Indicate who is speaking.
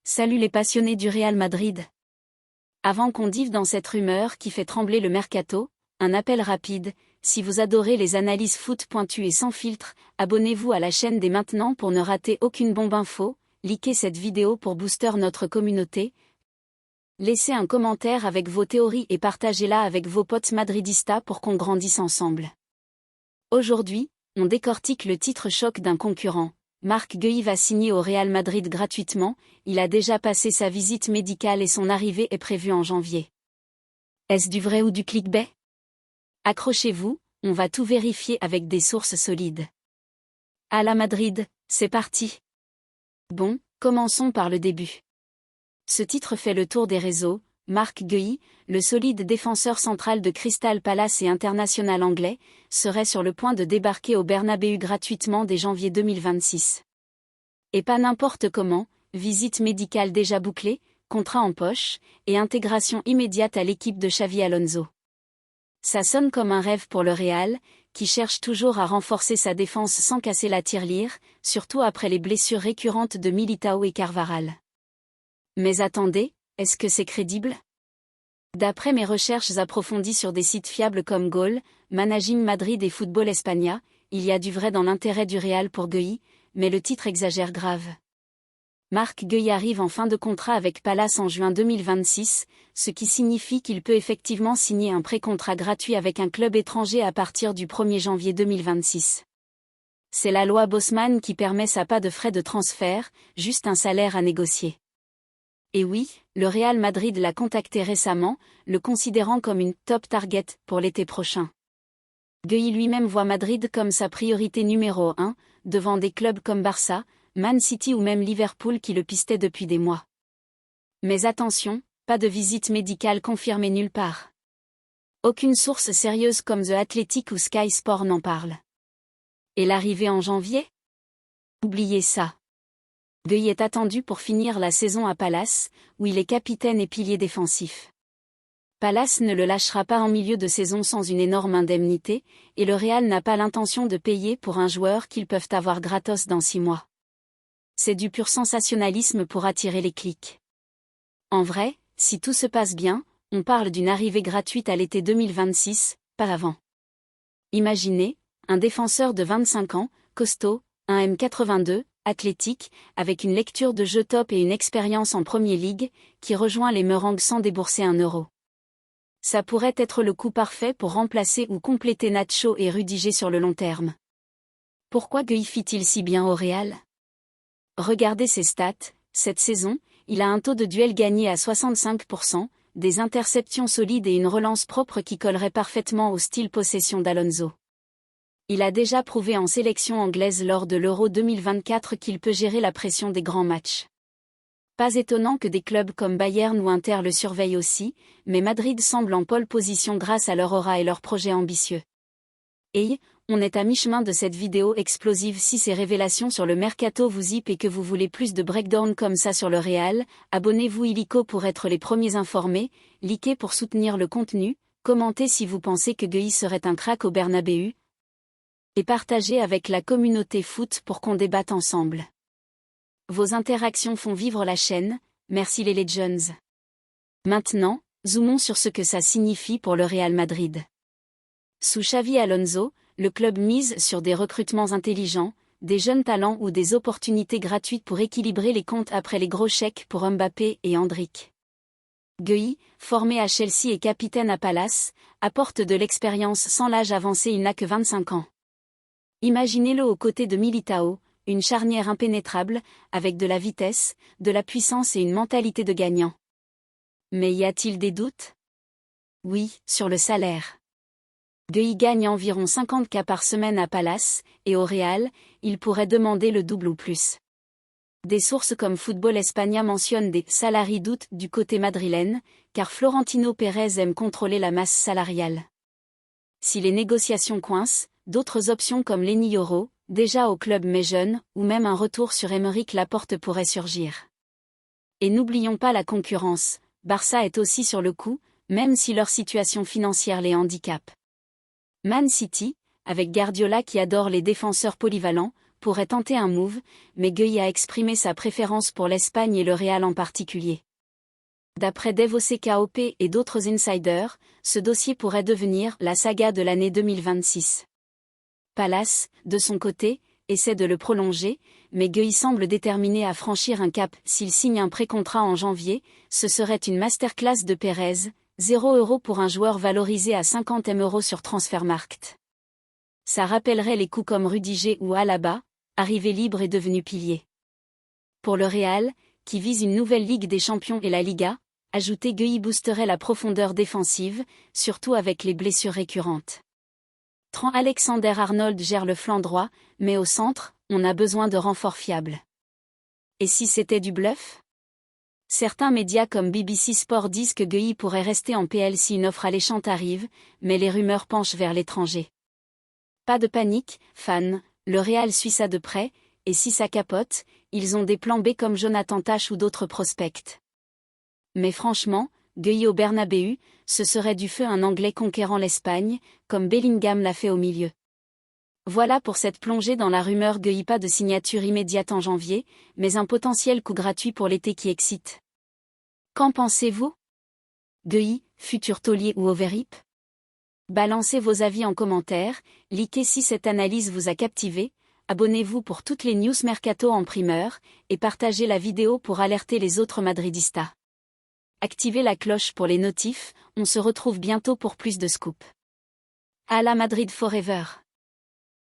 Speaker 1: Salut les passionnés du Real Madrid. Avant qu'on dive dans cette rumeur qui fait trembler le mercato, un appel rapide, si vous adorez les analyses foot pointues et sans filtre, abonnez-vous à la chaîne dès maintenant pour ne rater aucune bombe info, likez cette vidéo pour booster notre communauté, laissez un commentaire avec vos théories et partagez-la avec vos potes madridistas pour qu'on grandisse ensemble. Aujourd'hui, on décortique le titre choc d'un concurrent. Marc Guehi va signer au Real Madrid gratuitement, il a déjà passé sa visite médicale et son arrivée est prévue en janvier. Est-ce du vrai ou du clickbait? Accrochez-vous, on va tout vérifier avec des sources solides. À la Madrid, c'est parti. Bon, commençons par le début. Ce titre fait le tour des réseaux. Marc Guehi, le solide défenseur central de Crystal Palace et international anglais, serait sur le point de débarquer au Bernabéu gratuitement dès janvier 2026. Et pas n'importe comment, visite médicale déjà bouclée, contrat en poche, et intégration immédiate à l'équipe de Xavi Alonso. Ça sonne comme un rêve pour le Real, qui cherche toujours à renforcer sa défense sans casser la tirelire, surtout après les blessures récurrentes de Militao et Carvajal. Mais attendez, est-ce que c'est crédible? D'après mes recherches approfondies sur des sites fiables comme Goal, Managing Madrid et Football España, il y a du vrai dans l'intérêt du Real pour Guehi, mais le titre exagère grave. Marc Guehi arrive en fin de contrat avec Palace en juin 2026, ce qui signifie qu'il peut effectivement signer un pré-contrat gratuit avec un club étranger à partir du 1er janvier 2026. C'est la loi Bosman qui permet ça, pas de frais de transfert, juste un salaire à négocier. Et oui, le Real Madrid l'a contacté récemment, le considérant comme une « top target » pour l'été prochain. Guehi lui-même voit Madrid comme sa priorité numéro 1, devant des clubs comme Barça, Man City ou même Liverpool qui le pistaient depuis des mois. Mais attention, pas de visite médicale confirmée nulle part. Aucune source sérieuse comme The Athletic ou Sky Sport n'en parle. Et l'arrivée en janvier? Oubliez ça. Guehi est attendu pour finir la saison à Palace, où il est capitaine et pilier défensif. Palace ne le lâchera pas en milieu de saison sans une énorme indemnité, et le Real n'a pas l'intention de payer pour un joueur qu'ils peuvent avoir gratos dans 6 mois. C'est du pur sensationnalisme pour attirer les clics. En vrai, si tout se passe bien, on parle d'une arrivée gratuite à l'été 2026, pas avant. Imaginez, un défenseur de 25 ans, costaud, 1m82, athlétique, avec une lecture de jeu top et une expérience en Premier League, qui rejoint les Merengues sans débourser un euro. Ça pourrait être le coup parfait pour remplacer ou compléter Nacho et Rudiger sur le long terme. Pourquoi Guehi fit-il si bien au Real? Regardez ses stats, cette saison, il a un taux de duel gagné à 65%, des interceptions solides et une relance propre qui collerait parfaitement au style possession d'Alonso. Il a déjà prouvé en sélection anglaise lors de l'Euro 2024 qu'il peut gérer la pression des grands matchs. Pas étonnant que des clubs comme Bayern ou Inter le surveillent aussi, mais Madrid semble en pole position grâce à leur aura et leurs projets ambitieux. Et, on est à mi-chemin de cette vidéo explosive. Si ces révélations sur le mercato vous hype et que vous voulez plus de breakdown comme ça sur le Real, abonnez-vous illico pour être les premiers informés, likez pour soutenir le contenu, commentez si vous pensez que Guehi serait un crack au Bernabéu, et partagez avec la communauté foot pour qu'on débatte ensemble. Vos interactions font vivre la chaîne, merci les Legends. Maintenant, zoomons sur ce que ça signifie pour le Real Madrid. Sous Xavi Alonso, le club mise sur des recrutements intelligents, des jeunes talents ou des opportunités gratuites pour équilibrer les comptes après les gros chèques pour Mbappé et Endrick. Guehi, formé à Chelsea et capitaine à Palace, apporte de l'expérience sans l'âge avancé, il n'a que 25 ans. Imaginez-le aux côtés de Militao, une charnière impénétrable, avec de la vitesse, de la puissance et une mentalité de gagnant. Mais y a-t-il des doutes? Oui, sur le salaire. Guehi gagne environ 50K par semaine à Palace, et au Real, il pourrait demander le double ou plus. Des sources comme Football España mentionnent des « salary doutes » du côté madrilène, car Florentino Pérez aime contrôler la masse salariale. Si les négociations coincent, d'autres options comme Lenny Yoro, déjà au club mais jeune, ou même un retour sur Aymeric Laporte pourraient surgir. Et n'oublions pas la concurrence, Barça est aussi sur le coup, même si leur situation financière les handicape. Man City, avec Guardiola qui adore les défenseurs polyvalents, pourrait tenter un move, mais Gueye a exprimé sa préférence pour l'Espagne et le Real en particulier. D'après Dev OCKOP et d'autres insiders, ce dossier pourrait devenir la saga de l'année 2026. Palace, de son côté, essaie de le prolonger, mais Gueye semble déterminé à franchir un cap. S'il signe un pré-contrat en janvier, ce serait une masterclass de Pérez, 0 € pour un joueur valorisé à 50 M € sur Transfermarkt. Ça rappellerait les coups comme Rudiger ou Alaba, arrivé libre et devenu pilier. Pour le Real, qui vise une nouvelle Ligue des Champions et la Liga, ajouter Gueye boosterait la profondeur défensive, surtout avec les blessures récurrentes. Trent Alexander-Arnold gère le flanc droit, mais au centre, on a besoin de renforts fiables. Et si c'était du bluff ? Certains médias comme BBC Sport disent que Gueye pourrait rester en PL si une offre alléchante arrive, mais les rumeurs penchent vers l'étranger. Pas de panique, fans, le Real suit ça de près, et si ça capote, ils ont des plans B comme Jonathan Tah ou d'autres prospects. Mais franchement, Gueye au Bernabéu, ce serait du feu un Anglais conquérant l'Espagne, comme Bellingham l'a fait au milieu. Voilà pour cette plongée dans la rumeur Gueye. Pas de signature immédiate en janvier, mais un potentiel coup gratuit pour l'été qui excite. Qu'en pensez-vous ? Gueye, futur taulier ou overhip ? Balancez vos avis en commentaire, likez si cette analyse vous a captivé, abonnez-vous pour toutes les news mercato en primeur, et partagez la vidéo pour alerter les autres madridistas. Activez la cloche pour les notifs, on se retrouve bientôt pour plus de scoops. À la Madrid Forever!